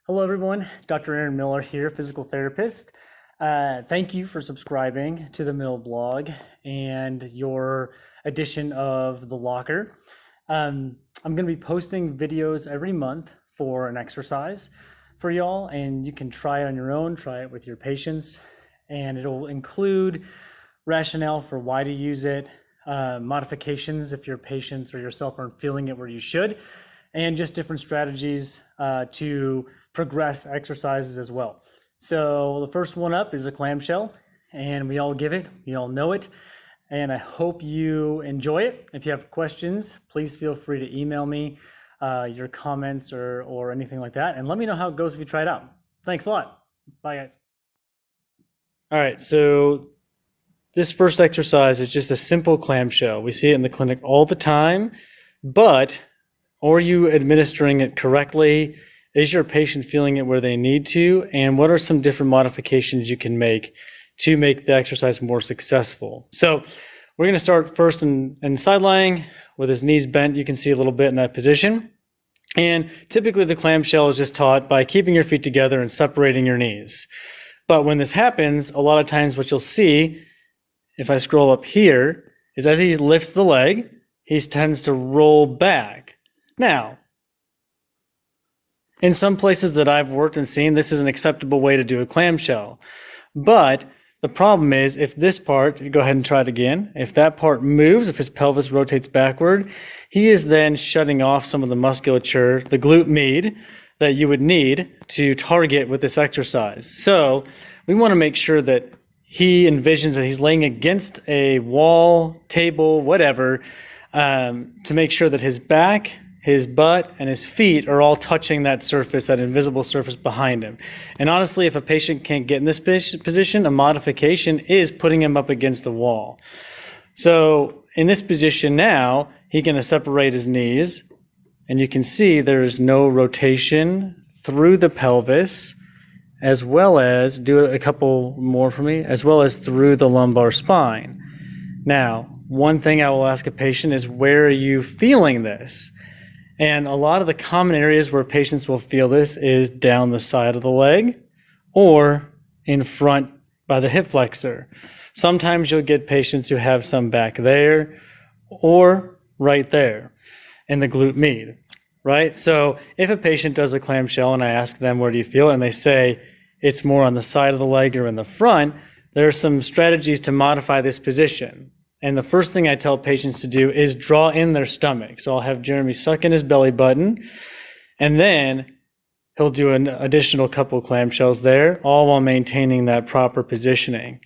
Hello, everyone. Dr. Aaron Miller here, physical therapist. Thank you for subscribing to the Mill blog and your edition of The Locker. I'm going to be posting videos every month for an exercise for y'all, and you can try it on your own, try it with your patients, and it'll include rationale for why to use it, modifications if your patients or yourself aren't feeling it where you should, and just different strategies to progress exercises as well. So the first one up is a clamshell, and we all give it, we all know it, and I hope you enjoy it. If you have questions, please feel free to email me your comments or anything like that, and let me know how it goes if you try it out. Thanks a lot. Bye, guys. All right, so this first exercise is just a simple clamshell. We see it in the clinic all the time, but are you administering it correctly? Is your patient feeling it where they need to? And what are some different modifications you can make to make the exercise more successful? So we're going to start first in side lying with his knees bent. You can see a little bit in that position. And typically the clamshell is just taught by keeping your feet together and separating your knees. But when this happens, a lot of times what you'll see, if I scroll up here, is as he lifts the leg, he tends to roll back. Now, in some places that I've worked and seen, this is an acceptable way to do a clamshell. But the problem is if this part, go ahead and try it again, if that part moves, if his pelvis rotates backward, he is then shutting off some of the musculature, the glute med, that you would need to target with this exercise. So we want to make sure that he envisions that he's laying against a wall, table, whatever, to make sure that his back, his butt, and his feet are all touching that surface, that invisible surface behind him. And honestly, if a patient can't get in this position, a modification is putting him up against the wall. So in this position now, he's going to separate his knees, and you can see there's no rotation through the pelvis, as well as, do a couple more for me, as well as through the lumbar spine. Now, one thing I will ask a patient is, where are you feeling this? And a lot of the common areas where patients will feel this is down the side of the leg or in front by the hip flexor. Sometimes you'll get patients who have some back there or right there in the glute med, right? So if a patient does a clamshell and I ask them, where do you feel it? And they say it's more on the side of the leg or in the front, there are some strategies to modify this position. And the first thing I tell patients to do is draw in their stomach. So I'll have Jeremy suck in his belly button, and then he'll do an additional couple clamshells there, all while maintaining that proper positioning.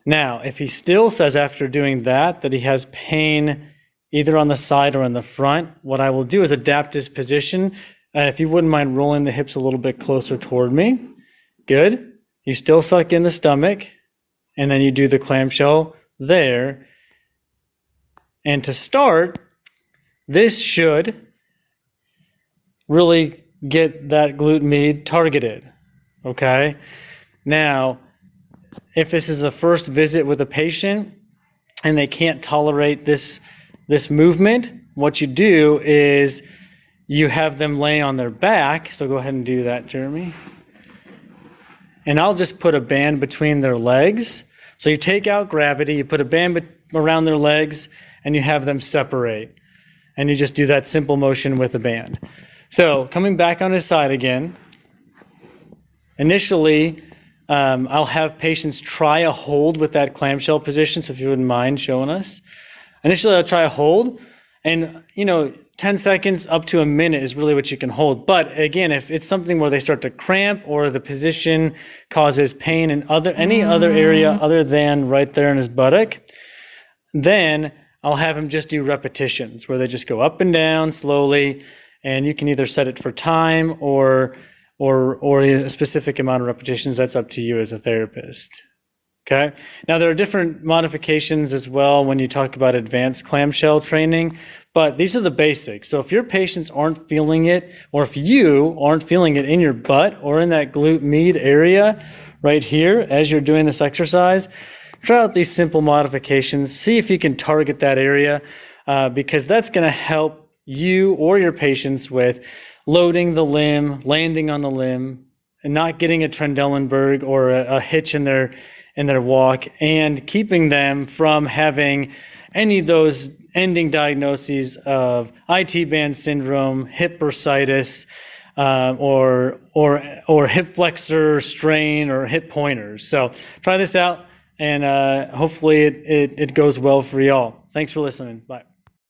Now, if he still says after doing that he has pain either on the side or in the front, what I will do is adapt his position. If you wouldn't mind rolling the hips a little bit closer toward me. Good. You still suck in the stomach, and then you do the clamshell there. And to start, this should really get that glute med targeted, okay? Now, if this is a first visit with a patient and they can't tolerate this movement, what you do is you have them lay on their back. So go ahead and do that, Jeremy. And I'll just put a band between their legs. So you take out gravity, you put a band around their legs, and you have them separate. And you just do that simple motion with a band. So coming back on his side again, initially, I'll have patients try a hold with that clamshell position, so if you wouldn't mind showing us. Initially, I'll try a hold, and 10 seconds up to a minute is really what you can hold. But again, if it's something where they start to cramp or the position causes pain in any other area other than right there in his buttock, then I'll have him just do repetitions where they just go up and down slowly, and you can either set it for time or a specific amount of repetitions. That's up to you as a therapist. Okay. Now there are different modifications as well when you talk about advanced clamshell training, but these are the basics. So if your patients aren't feeling it, or if you aren't feeling it in your butt or in that glute med area right here as you're doing this exercise, try out these simple modifications. See if you can target that area because that's going to help you or your patients with loading the limb, landing on the limb, and not getting a Trendelenburg or a hitch in their walk, and keeping them from having any of those ending diagnoses of IT band syndrome, hip bursitis, or hip flexor strain or hip pointers. So try this out, and hopefully it goes well for y'all. Thanks for listening. Bye.